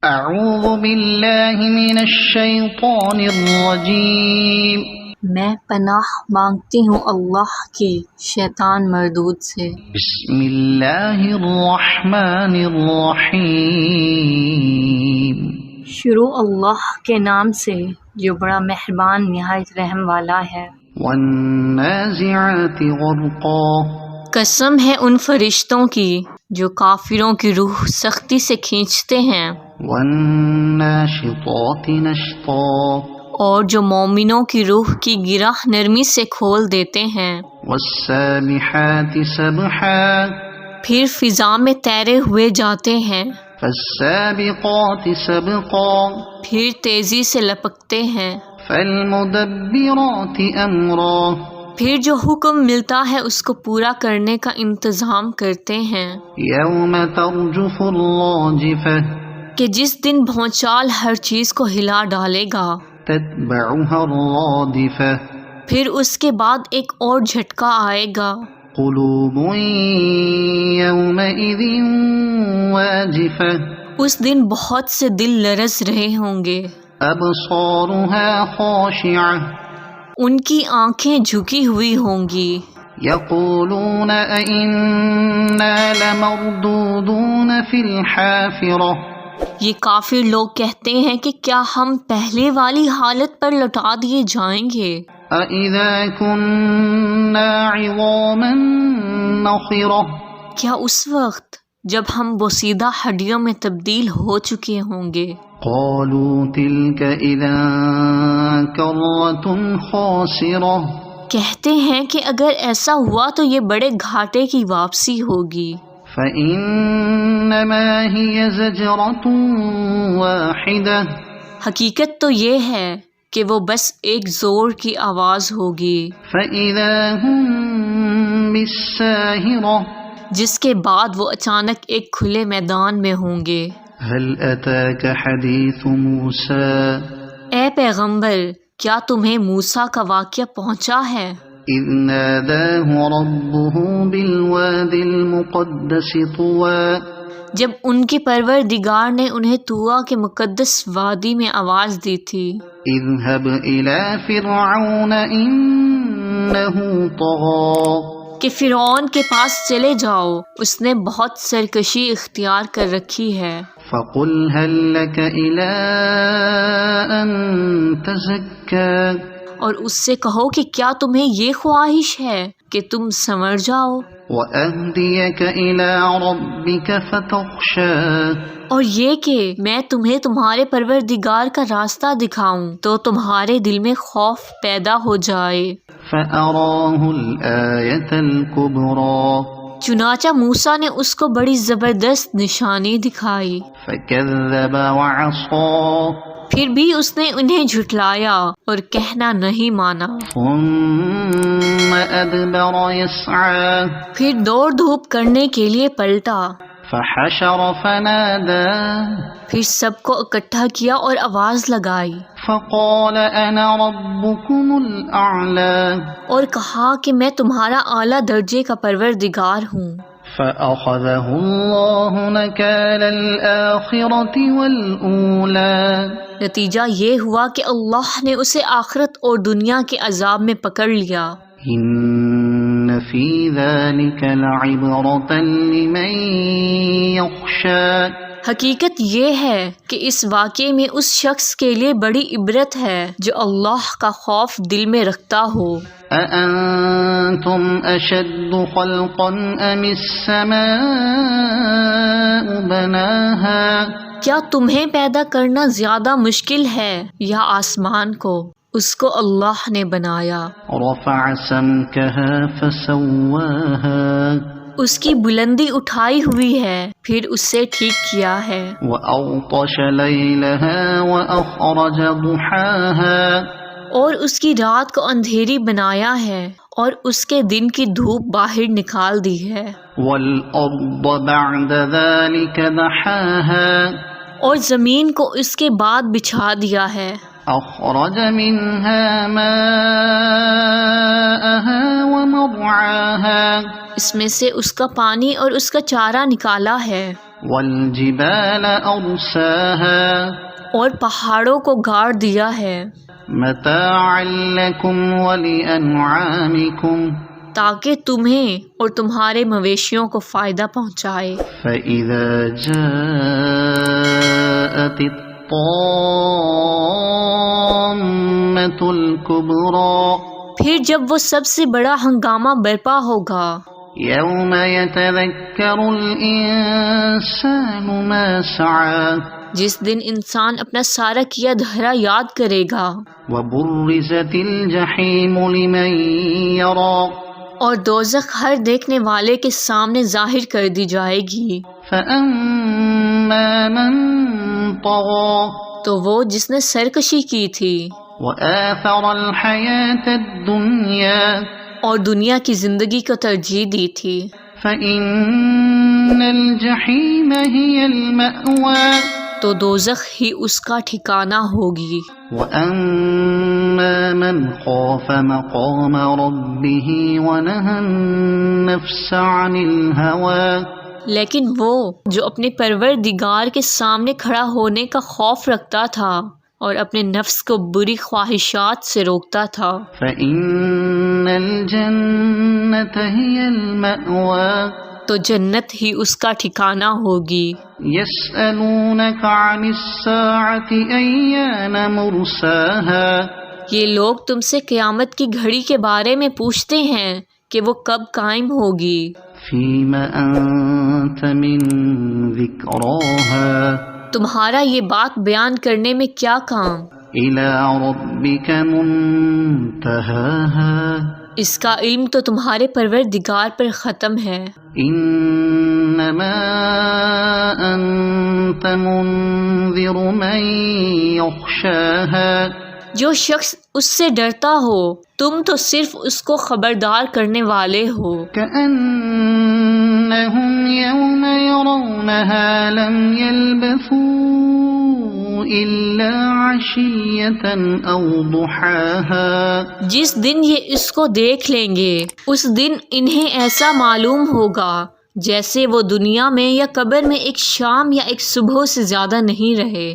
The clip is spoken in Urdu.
اعوذ باللہ من الشیطان الرجیم، میں پناہ مانگتی ہوں اللہ کی شیطان مردود سے۔ بسم اللہ الرحمن الرحیم، شروع اللہ کے نام سے جو بڑا مہربان نہایت رحم والا ہے۔ والنازعات غرقا، قسم ہے ان فرشتوں کی جو کافروں کی روح سختی سے کھینچتے ہیں، والناشطات نشطا، اور جو مومنوں کی روح کی گرہ نرمی سے کھول دیتے ہیں، والسابحات سبحا، پھر فضا میں تیرے ہوئے جاتے ہیں، فالسابقات سبقا، پھر تیزی سے لپکتے ہیں، فالمدبرات امرا، پھر جو حکم ملتا ہے اس کو پورا کرنے کا انتظام کرتے ہیں، یوم ترجف الراجفہ، کہ جس دن بھونچال ہر چیز کو ہلا ڈالے گا، تتبعها الرادفہ، پھر اس کے بعد ایک اور جھٹکا آئے گا، قلوب یومئذ واجفہ، اس دن بہت سے دل لرز رہے ہوں گے، ابصارها خاشعہ، ان کی آنکھیں جھکی ہوئی ہوں گی، یقولون ائنا لمردودون فی الحافرہ، یہ کافر لوگ کہتے ہیں کہ کیا ہم پہلے والی حالت پر لوٹا دیے جائیں گے، اذا كنا عظاما نخرہ، کیا اس وقت جب ہم بوسیدہ ہڈیوں میں تبدیل ہو چکے ہوں گے، قالوا تلك اذا کرۃ خاسرہ، کہتے ہیں کہ اگر ایسا ہوا تو یہ بڑے گھاٹے کی واپسی ہوگی، فإنما هي زجرة واحدة، حقیقت تو یہ ہے کہ وہ بس ایک زور کی آواز ہوگی، فإذا هم بالساہرة، جس کے بعد وہ اچانک ایک کھلے میدان میں ہوں گے۔ هل أتاك حدیث موسیٰ، اے پیغمبر کیا تمہیں موسیٰ کا واقعہ پہنچا ہے؟ اذ ناداہ ربہ بالوادی المقدس طوى، جب ان کے پروردگار نے انہیں طویٰ کے مقدس وادی میں آواز دی تھی، اذهب إلى فرعون إنه طغى، کہ فرعون کے پاس چلے جاؤ، اس نے بہت سرکشی اختیار کر رکھی ہے، فقل هل لك إلى أن تزكى، اور اس سے کہو کہ کیا تمہیں یہ خواہش ہے کہ تم سنور جاؤ، وأهديك إلى ربك فتخشى، اور یہ کہ میں تمہیں تمہارے پروردگار کا راستہ دکھاؤں تو تمہارے دل میں خوف پیدا ہو جائے۔ فأراه الآية الكبرى، چنانچہ موسیٰ نے اس کو بڑی زبردست نشانی دکھائی، فكذب وعصى، پھر بھی اس نے انہیں جھٹلایا اور کہنا نہیں مانا، ثم أدبر يسعى، پھر دوڑ دھوپ کرنے کے لیے پلٹا، فحشر فنادى، پھر سب کو اکٹھا کیا اور آواز لگائی، فقال أنا ربكم الأعلى، اور کہا کہ میں تمہارا اعلیٰ درجے کا پروردگار ہوں۔ فأخذه الله نكال الآخرة والأولى، نتیجہ یہ ہوا کہ اللہ نے اسے آخرت اور دنیا کے عذاب میں پکڑ لیا۔ إن في ذلك لعبرة لمن يخشى، حقیقت یہ ہے کہ اس واقعے میں اس شخص کے لیے بڑی عبرت ہے جو اللہ کا خوف دل میں رکھتا ہو۔ أأنتم أشد خلقا أم السماء بناها، کیا تمہیں پیدا کرنا زیادہ مشکل ہے یا آسمان کو؟ اس کو اللہ نے بنایا، رفع سمكها فسواها، اس کی بلندی اٹھائی ہوئی ہے پھر اسے ٹھیک کیا ہے، وأغطش ليلها وأخرج ضحاها، اور اس کی رات کو اندھیری بنایا ہے اور اس کے دن کی دھوپ باہر نکال دی ہے، والأرض بعد ذلك دحاها، اور زمین کو اس کے بعد بچھا دیا ہے، أخرج منها ماءها ومرعاها، اس میں سے اس کا پانی اور اس کا چارہ نکالا ہے، والجبال أرساها اور پہاڑوں کو گاڑ دیا ہے متاعا لكم ولأنعامكم تاکہ تمہیں اور تمہارے مویشیوں کو فائدہ پہنچائے. فإذا جاءت الطامة الكبرى پھر جب وہ سب سے بڑا ہنگامہ برپا ہوگا، يوم يتذكر الإنسان ما سعى جس دن انسان اپنا سارا کیا دھرا یاد کرے گا، وبرزت الجحيم لمن يرى اور دوزخ ہر دیکھنے والے کے سامنے ظاہر کر دی جائے گی. فأما من طغى تو وہ جس نے سرکشی کی تھی وآثر الحياة الدنيا اور دنیا کی زندگی کو ترجیح دی تھی، فإن الجحيم هي المأوى تو دوزخ ہی اس کا ٹھکانہ ہوگی. وأما من خاف مقام ربه ونهى النفس عن الهوى لیکن وہ جو اپنے پروردگار کے سامنے کھڑا ہونے کا خوف رکھتا تھا اور اپنے نفس کو بری خواہشات سے روکتا تھا، فإن الجنة هي المأوى تو جنت ہی اس کا ٹھکانہ ہوگی. يسألونك عن الساعة أيان مرساها یہ لوگ تم سے قیامت کی گھڑی کے بارے میں پوچھتے ہیں کہ وہ کب قائم ہوگی. فيم أنت من ذكراها تمہارا یہ بات بیان کرنے میں کیا کام؟ إلى ربك منتهاها اس کا علم تو تمہارے پروردگار پر ختم ہے. إنما أنت منذر من يخشاها جو شخص اس سے ڈرتا ہو تم تو صرف اس کو خبردار کرنے والے ہو. كأنهم يوم يرونها لم يلبثوا إلا عشية أو ضحاها جس دن یہ اس کو دیکھ لیں گے اس دن انہیں ایسا معلوم ہوگا جیسے وہ دنیا میں یا قبر میں ایک شام یا ایک صبح سے زیادہ نہیں رہے.